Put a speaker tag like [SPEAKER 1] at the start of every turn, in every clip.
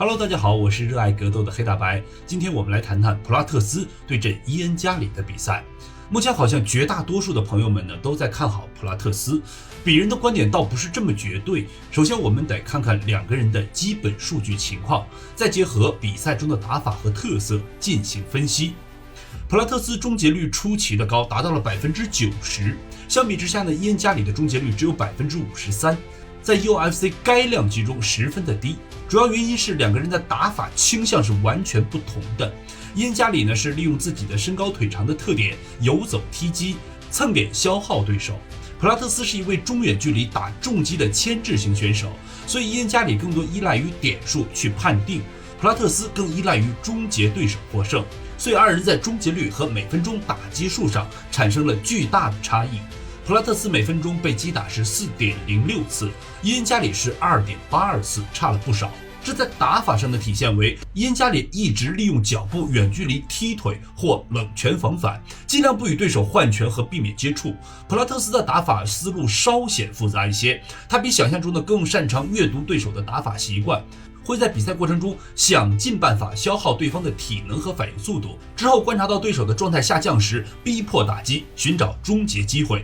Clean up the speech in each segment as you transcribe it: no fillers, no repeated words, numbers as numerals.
[SPEAKER 1] Hello， 大家好，我是热爱格斗的黑大白。今天我们来谈谈普拉特斯对阵伊恩加里的比赛。目前好像绝大多数的朋友们呢都在看好普拉特斯，鄙人的观点倒不是这么绝对。首先我们得看看两个人的基本数据情况，再结合比赛中的打法和特色进行分析。普拉特斯终结率出奇的高，达到了 90%， 相比之下呢，伊恩加里的终结率只有 53%， 在 UFC 该量级中十分的低。主要原因是两个人的打法倾向是完全不同的。伊恩加里呢是利用自己的身高腿长的特点，游走踢击，蹭点消耗对手。普拉特斯是一位中远距离打重击的牵制型选手，所以伊恩加里更多依赖于点数去判定，普拉特斯更依赖于终结对手获胜，所以二人在终结率和每分钟打击数上产生了巨大的差异。普拉特斯每分钟被击打是 4.06 次，伊恩加里是 2.82 次，差了不少。这在打法上的体现为，伊恩加里一直利用脚步远距离踢腿或冷拳防反，尽量不与对手换拳和避免接触。普拉特斯的打法思路稍显复杂一些，他比想象中的更擅长阅读对手的打法习惯，会在比赛过程中想尽办法消耗对方的体能和反应速度，之后观察到对手的状态下降时，逼迫打击，寻找终结机会。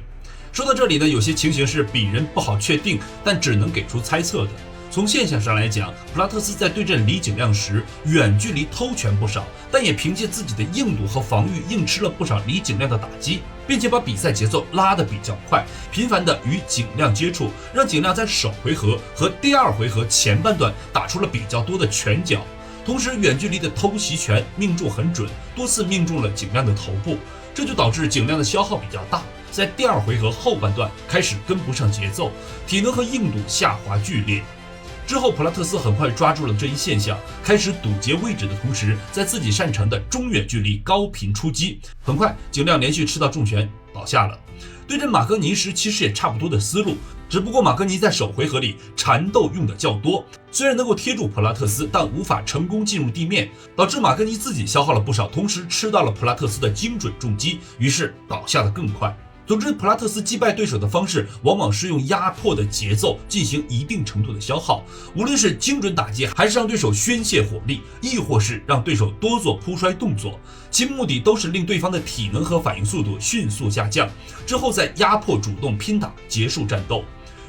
[SPEAKER 1] 说到这里呢，有些情形是鄙人不好确定，但只能给出猜测的。从现象上来讲，普拉特斯在对阵李景亮时远距离偷拳不少，但也凭借自己的硬度和防御硬吃了不少李景亮的打击，并且把比赛节奏拉得比较快，频繁地与景亮接触，让景亮在首回合和第二回合前半段打出了比较多的拳脚。同时远距离的偷袭拳命中很准，多次命中了景亮的头部，这就导致景亮的消耗比较大，在第二回合后半段开始跟不上节奏，体能和硬度下滑剧烈。之后普拉特斯很快抓住了这一现象，开始堵截位置的同时，在自己擅长的中远距离高频出击。很快景亮连续吃到重拳倒下了。对阵马格尼时其实也差不多的思路，只不过马格尼在首回合里缠斗用的较多，虽然能够贴住普拉特斯，但无法成功进入地面，导致马格尼自己消耗了不少，同时吃到了普拉特斯的精准重击，于是倒下的更快。总之，普拉特斯击败对手的方式往往是用压迫的节奏进行一定程度的消耗，无论是精准打击，还是让对手宣泄火力，亦或是让对手多做扑摔动作，其目的都是令对方的体能和反应速度迅速下降，之后再压迫主动拼打结束战斗。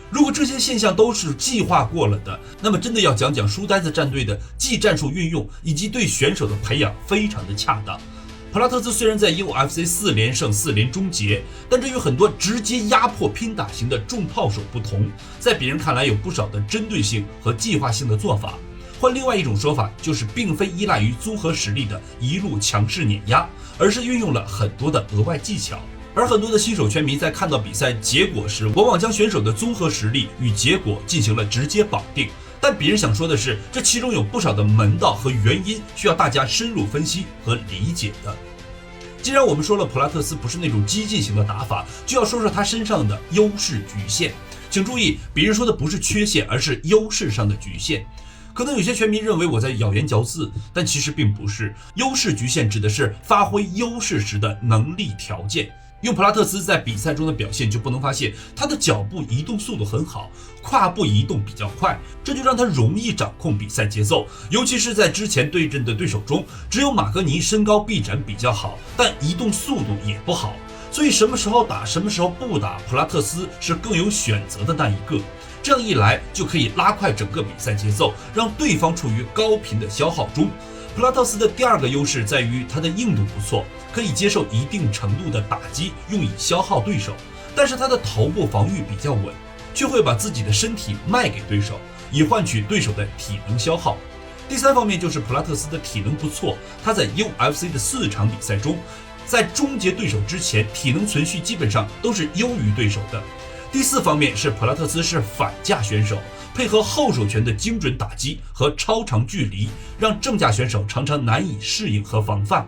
[SPEAKER 1] 如果这些现象都是计划过了的，那么真的要讲讲书呆子战队的技战术运用以及对选手的培养非常的恰当。普拉特斯虽然在 UFC 4连胜4连终结，但这与很多直接压迫拼打型的重炮手不同，在别人看来有不少的针对性和计划性的做法。换另外一种说法，就是并非依赖于综合实力的一路强势碾压，而是运用了很多的额外技巧。而很多的新手拳迷在看到比赛结果时，往往将选手的综合实力与结果进行了直接绑定。但别人想说的是，这其中有不少的门道和原因需要大家深入分析和理解的。既然我们说了普拉特斯不是那种激进型的打法，就要说说他身上的优势局限。请注意，别人说的不是缺陷，而是优势上的局限。可能有些拳迷认为我在咬言嚼字，但其实并不是。优势局限指的是发挥优势时的能力条件。用普拉特斯在比赛中的表现就不能发现，他的脚步移动速度很好，胯部移动比较快，这就让他容易掌控比赛节奏。尤其是在之前对阵的对手中，只有马格尼身高臂展比较好，但移动速度也不好，所以什么时候打什么时候不打，普拉特斯是更有选择的那一个。这样一来就可以拉快整个比赛节奏，让对方处于高频的消耗中。普拉特斯的第二个优势在于他的硬度不错，可以接受一定程度的打击，用以消耗对手，但是他的头部防御比较稳，却会把自己的身体卖给对手，以换取对手的体能消耗。第三方面就是普拉特斯的体能不错，他在 UFC 的4场比赛中，在终结对手之前，体能存续基本上都是优于对手的。第四方面是普拉特斯是反架选手，配合后手拳的精准打击和超长距离，让正架选手常常难以适应和防范。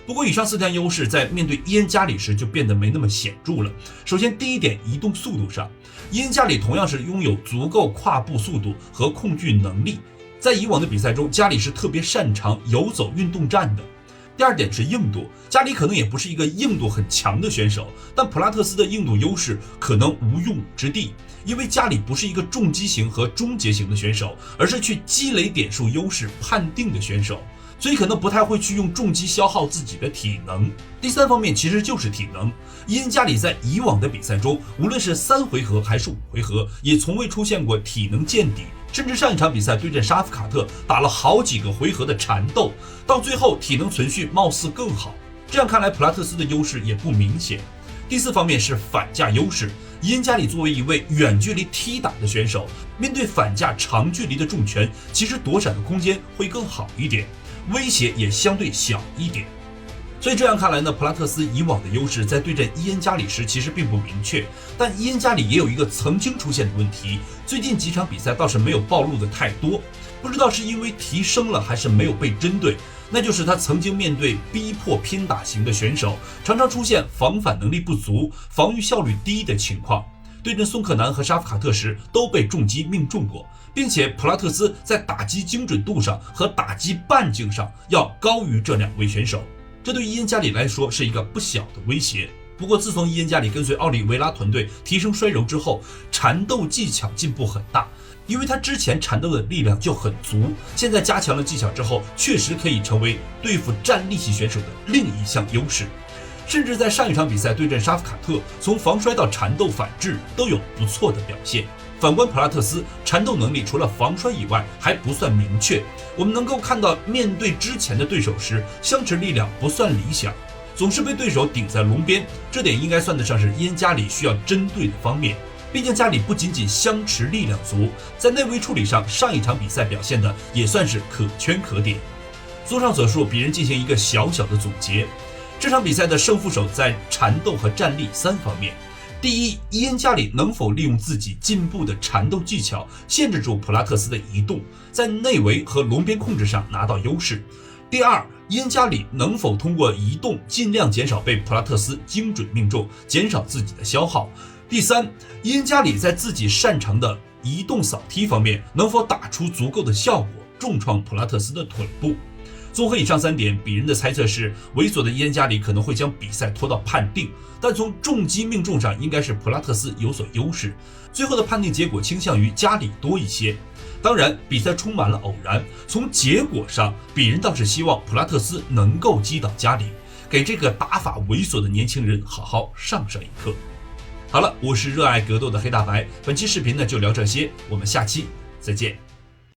[SPEAKER 1] 不过以上4项优势在面对伊恩加里时就变得没那么显著了。首先第一点，移动速度上，伊恩加里同样是拥有足够跨步速度和控距能力，在以往的比赛中，加里是特别擅长游走运动战的。第二点是硬度，加里可能也不是一个硬度很强的选手，但普拉特斯的硬度优势可能无用武之地，因为加里不是一个重击型和终结型的选手，而是去积累点数优势判定的选手，所以可能不太会去用重击消耗自己的体能。第三方面其实就是体能，伊恩加里在以往的比赛中，无论是3回合还是5回合，也从未出现过体能见底。甚至上一场比赛对阵沙夫卡特打了好几个回合的缠斗，到最后体能存续貌似更好。这样看来，普拉特斯的优势也不明显。第四方面是反架优势，伊恩加里作为一位远距离踢打的选手，面对反架长距离的重拳，其实躲闪的空间会更好一点，威胁也相对小一点。所以这样看来呢，普拉特斯以往的优势在对阵伊恩加里时其实并不明确，但伊恩加里也有一个曾经出现的问题，最近几场比赛倒是没有暴露的太多，不知道是因为提升了还是没有被针对，那就是他曾经面对逼迫拼打型的选手，常常出现防反能力不足、防御效率低的情况。对阵宋克南和沙夫卡特时都被重击命中过，并且普拉特斯在打击精准度上和打击半径上要高于这2位选手。这对伊恩加里来说是一个不小的威胁。不过自从伊恩加里跟随奥利维拉团队提升摔柔之后，缠斗技巧进步很大，因为他之前缠斗的力量就很足，现在加强了技巧之后，确实可以成为对付站立系选手的另一项优势。甚至在上一场比赛对阵沙夫卡特，从防摔到缠斗反制都有不错的表现。反观普拉特斯，缠斗能力除了防摔以外还不算明确，我们能够看到面对之前的对手时，相持力量不算理想，总是被对手顶在笼边，这点应该算得上是伊恩加里需要针对的方面。毕竟加里不仅仅相持力量足，在内围处理上上一场比赛表现的也算是可圈可点。综上所述，鄙人进行一个小小的总结，这场比赛的胜负手在缠斗和站立3方面。第一，伊恩加里能否利用自己进步的缠斗技巧限制住普拉特斯的移动，在内围和笼边控制上拿到优势。第二，伊恩加里能否通过移动尽量减少被普拉特斯精准命中，减少自己的消耗。第三，伊恩加里在自己擅长的移动扫踢方面能否打出足够的效果，重创普拉特斯的腿部。综合以上3点，鄙人的猜测是，猥琐的伊恩加里可能会将比赛拖到判定，但从重击命中上应该是普拉特斯有所优势，最后的判定结果倾向于加里多一些。当然，比赛充满了偶然，从结果上，鄙人倒是希望普拉特斯能够击倒加里，给这个打法猥琐的年轻人好好上一课。好了，我是热爱格斗的黑大白，本期视频呢就聊这些，我们下期再见。